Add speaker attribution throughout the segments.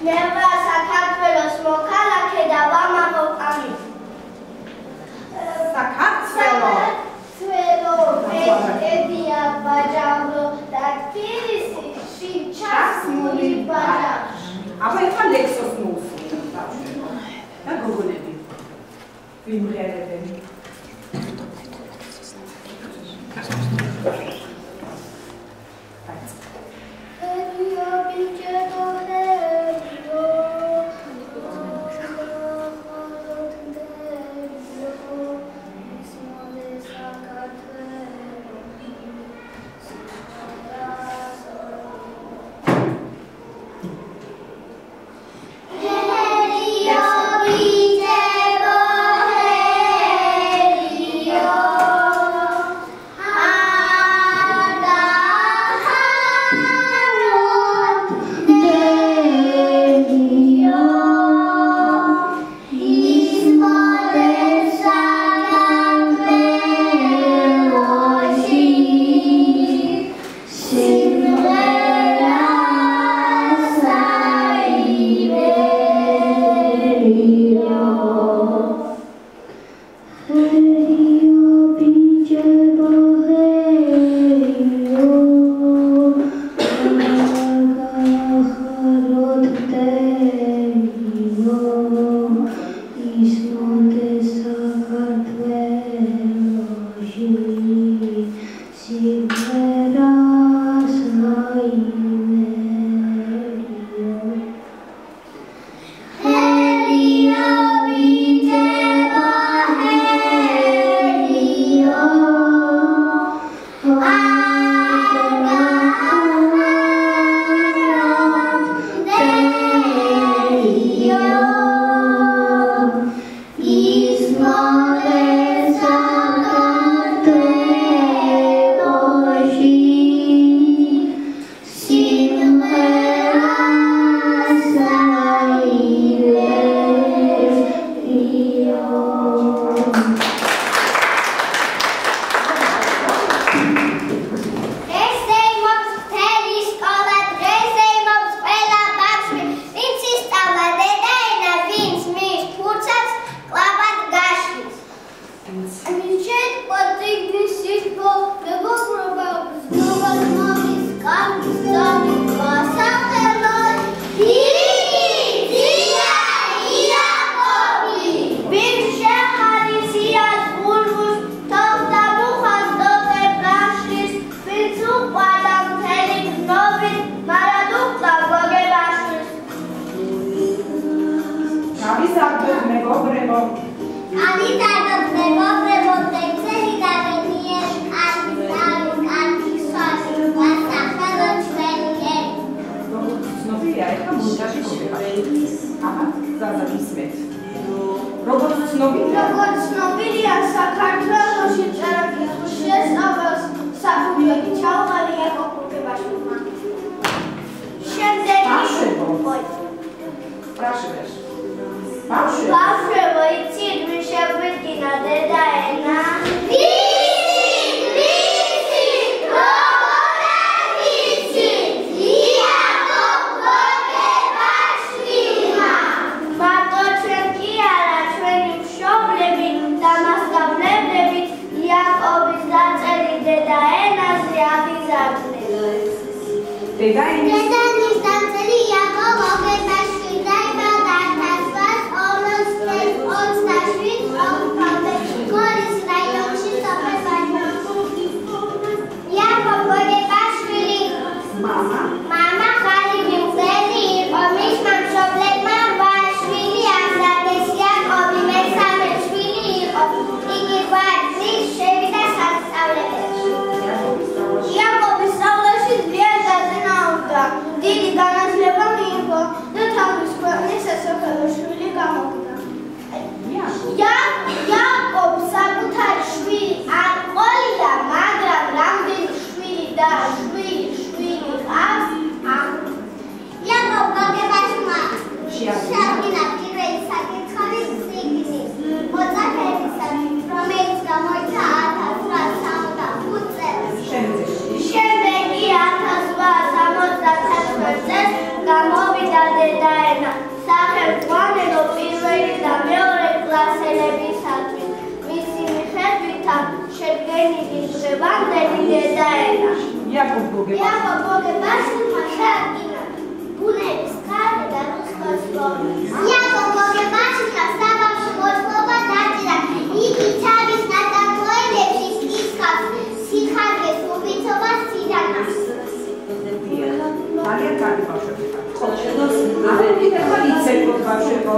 Speaker 1: ნევა საქართველოს მოქალაქე და ვამაყო კამი. საქართველოს ედია ბაჯავრო და თბილისში ჩასმული ბაჯავში.
Speaker 2: აბა ეხლა ლექსოს მოусმინოთ და გოგონები ვიმღერებენ.
Speaker 1: Ia, დედაენა.
Speaker 2: იაკობ
Speaker 1: გოგებაშვილმა შეადგინა ბუნების ქარი და რუსკოს ლომი. იაკობ გოგებაშვილმა საბავშვო მოწყობა დაჭირა. იგი თავის ნაწარმოებებში კითხავს სიხარგეს უბიცობას სიდანას.
Speaker 2: ძალიან კარგი ბავშვები ხარ. ახლა იცექოთ ბავშვებო.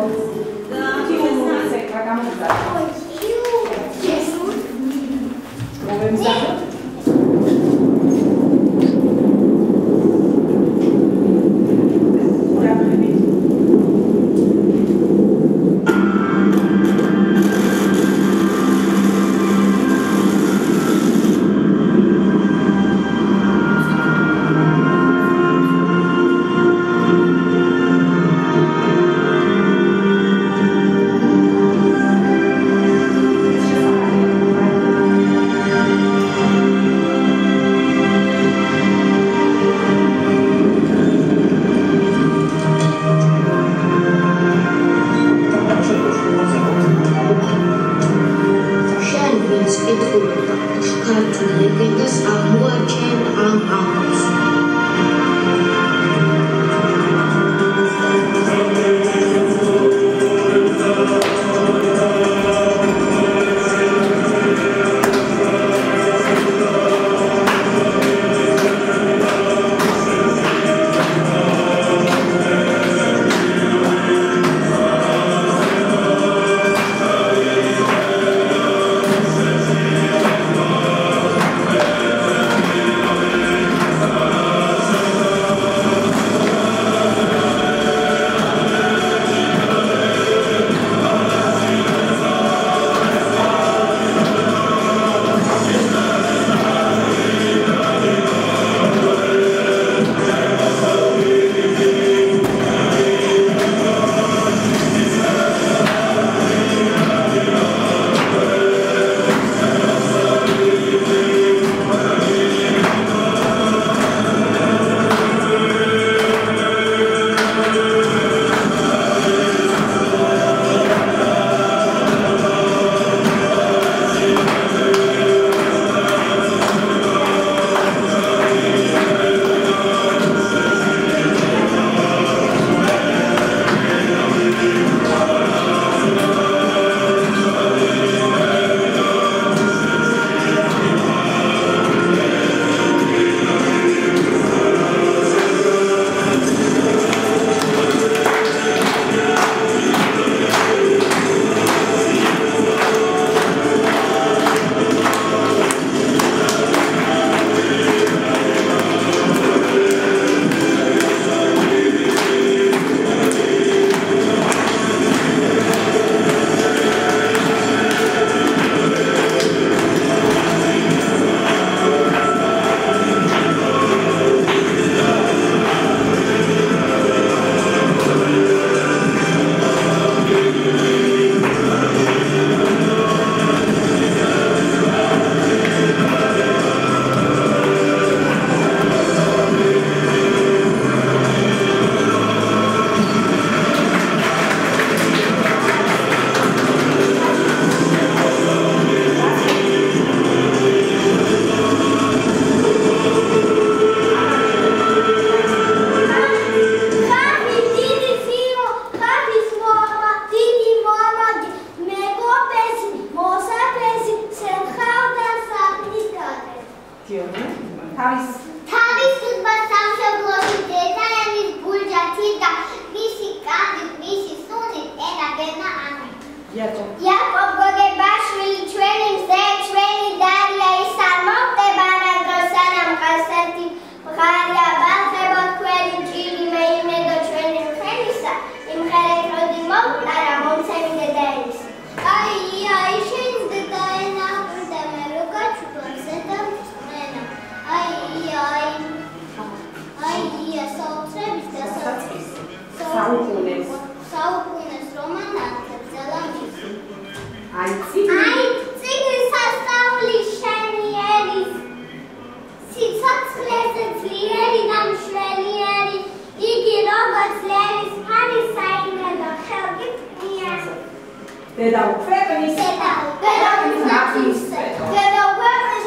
Speaker 1: Deda upełnić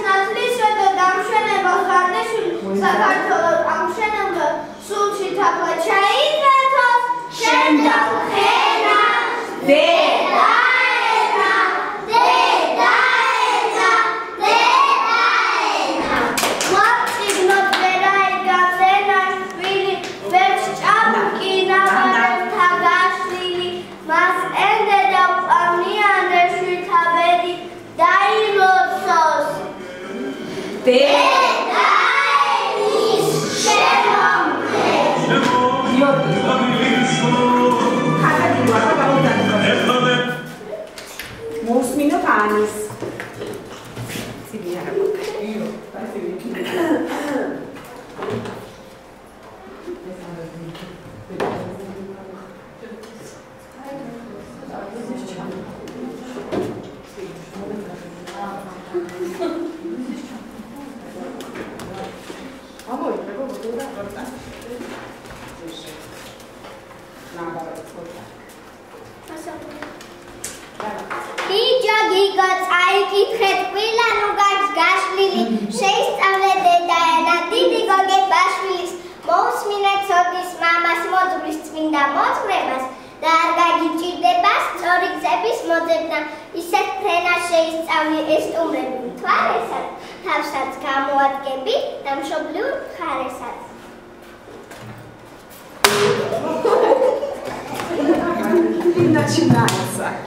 Speaker 1: naszli święto, damszene საქართველოს ამშვენებდა სულში თაფლა ჩაიძრეთოს შენ დავხენა დედაენა დედაენა დედაენა მოწიგნოთ ვერაიგა ვენაშვილი ვერც ჭაბუკინა ვარებთა გაშლილი მას ენდედა პამნიანდა შვითაბედი დაილოცოს დედაენის შემომდე
Speaker 2: Mosmino panis.
Speaker 1: Gigga წაიკითხეთ ყველა ნუგარს გაშლილი შეისწავლე დედაენა დიდი გოგებაშვილის მოусმინეთ ცოდნის მამას მოძღვრის წმინდა მოძღვრებას და არ გაგიჭირდება სწორი გზების მოძებნა ისეთ ფრენა შეისწავლი ესტუმრები მთვარესაც თავსაც გამოადგები და მშობლიურ მხარესაც
Speaker 2: Начинается.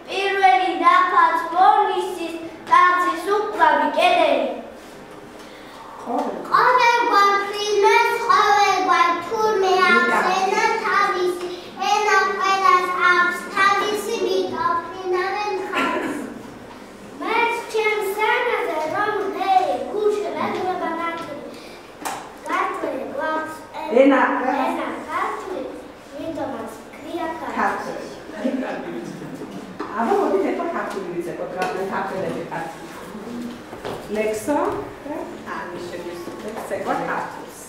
Speaker 1: Pirveli dafats monissis, tācis uplavi
Speaker 2: ლექსო და ამის შეგვიძლია ცეკვა ქართულს.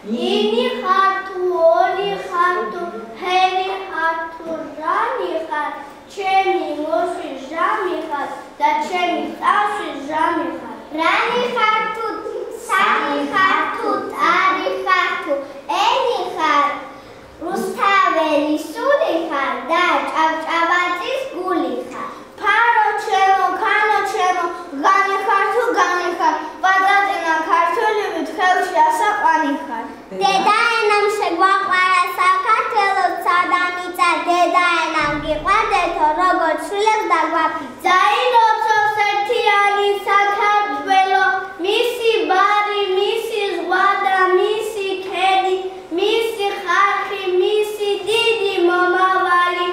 Speaker 1: Ini hartu, oni hartu, heni hartu, rani Rani hartu, sani hartu, ari hartu, eni har, rustaveli suli har, da čavčavatis guli har. Paro čemo, kano čemo, gani hartu, vadatina kartuli vitxevši asapani har. Dedaenam შეგვაყვარა საქართველოს სადამიწა, dedaenam გიყვარდეთო, როგორც შვილებს დაგვაფიცე. Წაილოცავს ერთიანი საქართველო, მისი ბარი, მისი ზღვა და მისი ქედი, მისი ხალხი, მისი დიდი მომავალი.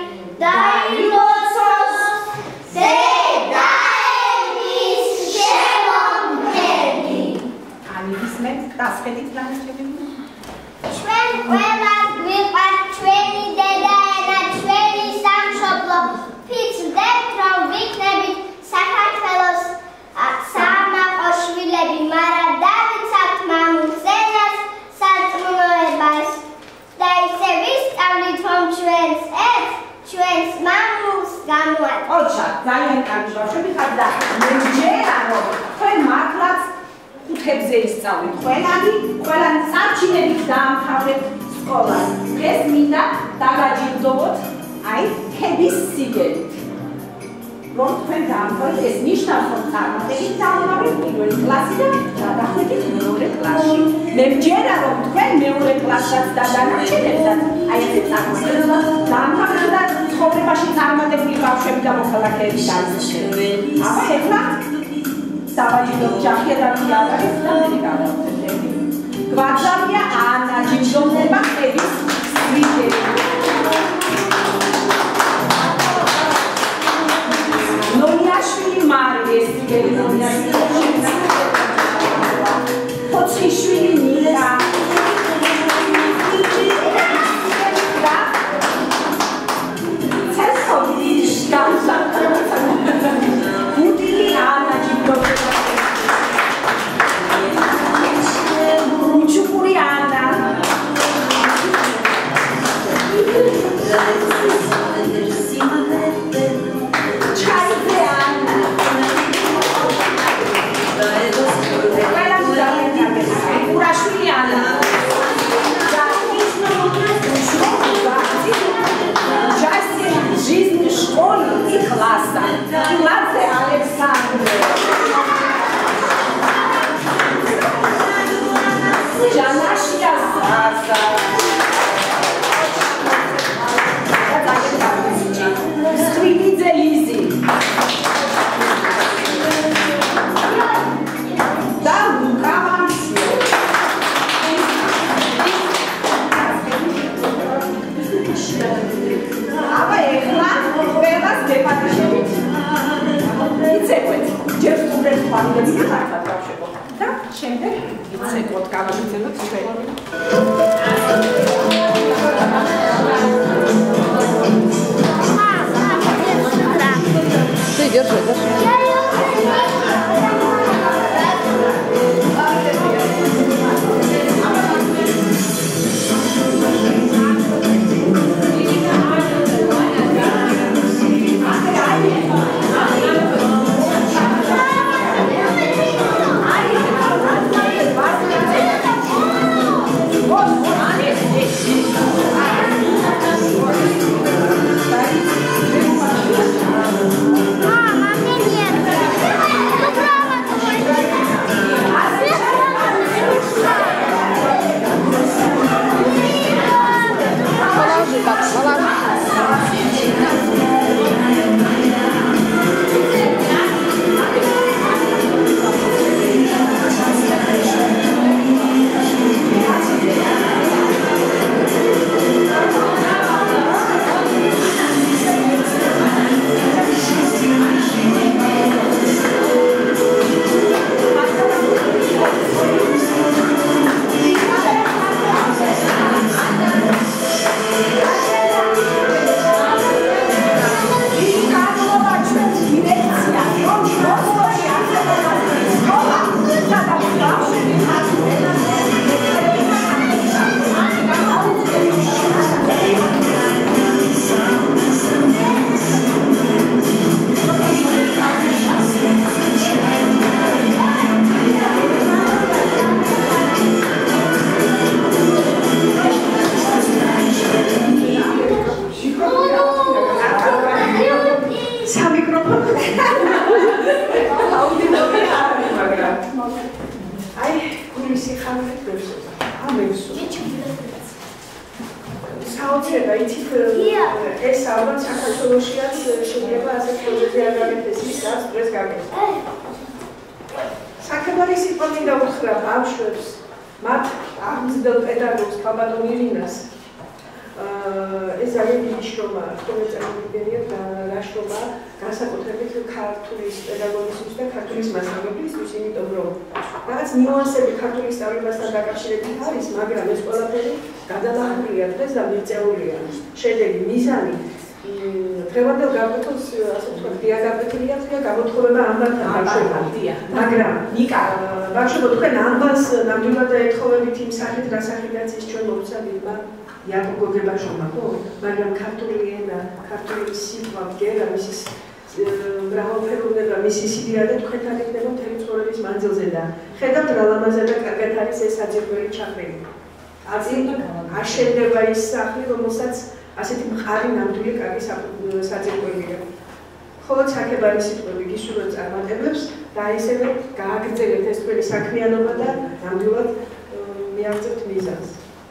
Speaker 1: დაილოცავს დედაენის შემომგები.
Speaker 2: ისმენთ დასხედით განაჩები.
Speaker 1: ჩვენ ყველას გვიყვართ ჩვენი დედაენა, ჩვენი სამშობლო. ვფიქრობთ, რომ ვიქნებით საქართველოს სამაყოშვილები, მაგრამ დავიცავთ მამულს ენას, სარწმუნოებას და ისე ვისწავლით, რომ ჩვენს ერთს, ჩვენს მამულს გამოაჩენთ.
Speaker 2: ოჩა, ძალიან კარგი ბავშვები ხართ და მე მჯერა, რომ თქვენ მართლაც ხუთებზე ისწავლით. ყველანი სარჩინებით დაამთავრეთ სკოლას. დღეს მინდა დავაჯილდოვოთ აი ქედის სიგელით. რომ თქვენ დაამთავრეთ, ეს ნიშნავს, რომ წარმატებით დაამთავრეთ პირველი კლასი და გადახვიდეთ მეორე კლასში. მე მჯერა, რომ თქვენ მეორე კლასსაც და დანარჩენებსაც აი ესე წარმატებით დაამთავრეთ და ცხოვრებაში წარმატებული ბავშვები და მოქალაქეები დაიწყეთ. აბა ეხლა დავაჯილდოთ ჯახია და მიაბარეს და მე გავაკეთებ. გვაგზავნია ანა ჯილდოვდება ქედის სიგელი. ნონიაშვილი მარი ეს სიგელი ნონიაშვილი. ხოციშვილი ნიკა. ცესხობი გამსახურდა. გუდილი ანა ჯილდოვდება. უჩუპური ანა. ჩაიძე ანა. ურაშვილი ანა. жизнь в школе и класса. Классе Александр. Жанашья Саса. Скрипидзе Лизи. Да, Лука Мансио. აბა ეხლა ყველას დეპატიშებით იცეკვეთ. ჯერ სტუდენტ ფამილები ხართ ბავშვებო. და შემდეგ იცეკვოთ გამოვიცემოთ ჩვენ.
Speaker 3: Ты держи, держи. ეს ალბათ საქართველოშიაც შეიძლება ასე პროექტი არ გაკეთდეს ის რაც დღეს გაკეთდა. საქმარი სიტყვა მინდა უთხრა ბავშვებს, მათ აღმზრდელ პედაგოგს ქალბატონ ირინას. ეს ძალიან დიდი შრომა, ხოლმე წარმოგიდგენიათ რა შრომა განსაკუთრებით ქართულის პედაგოგისთვის და ქართულის მასწავლებლისთვის, იმიტომ რომ რაღაც ნიუანსები ქართულის სწავლებასთან დაკავშირებით არის, მაგრამ ეს ყველაფერი გადალახულია დღეს და მიღწეულია. შედეგი, მიზანი დღევანდელ გაკვეთილს, ასე ვთქვათ, დიაგრამატულია გამოთხოვება ამბავთან ბავშვებთან. მაგრამ ბავშვებო, თქვენ ამბავს ნამდვილად ეთხოვებით იმ სახით, რა სახითაც ის ჩვენ მოვცადით, იაკობ გოგებაშოვმა, ხო? მაგრამ ქართული ენა, ქართული სიტყვა, ბგერა, მისი მრავალფეროვნება, მისი სიდიადე თქვენთან იქნება მთელი ცხოვრების მანძილზე და ხედავთ რა ლამაზად და კარგად არის ეს საძირკველი ჩაყრილი. აშენდება ის სახლი, რომელსაც ასეთი მყარი ნამდვილი კარგი საძირკველია. ხოლო ჩაკებარი სიტყვები გისურვებთ წარმატებებს და ისევე გააგრძელეთ ეს თქვენი საქმიანობა და ნამდვილად მიაღწევთ მიზანს.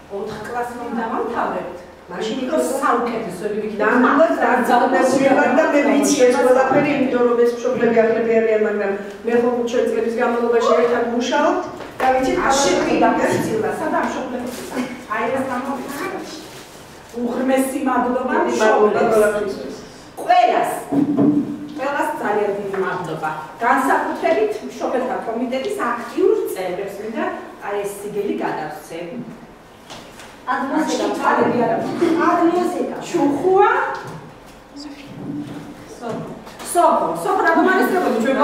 Speaker 2: 4 კლასს დავამთავრებთ.
Speaker 3: მაშინ
Speaker 2: იქ საუკეთესოები ვიქნებით.
Speaker 3: ნამდვილად დაგზავნებულიყარ და მე ვიცი ეს ყველაფერი, იმიტომ რომ ეს მშობლები ახლები არიან, მაგრამ მე ხომ 5 წლების განმავლობაში ერთად მუშაობთ და ვიცით
Speaker 2: აშენდი და გასწივლა, სადაა მშობლები? აი ეს გამოვიხარ. უღრმესი მადლობა მშობლებს. ყველას ძალიან დიდი მადლობა. განსაკუთრებით მშობელთა კომიტეტის აქტიურ წევრებს მინდა აი ეს სიგელი გადავსცე. Admoseka. Chухua. Sofo. Ra domani stiamo facendo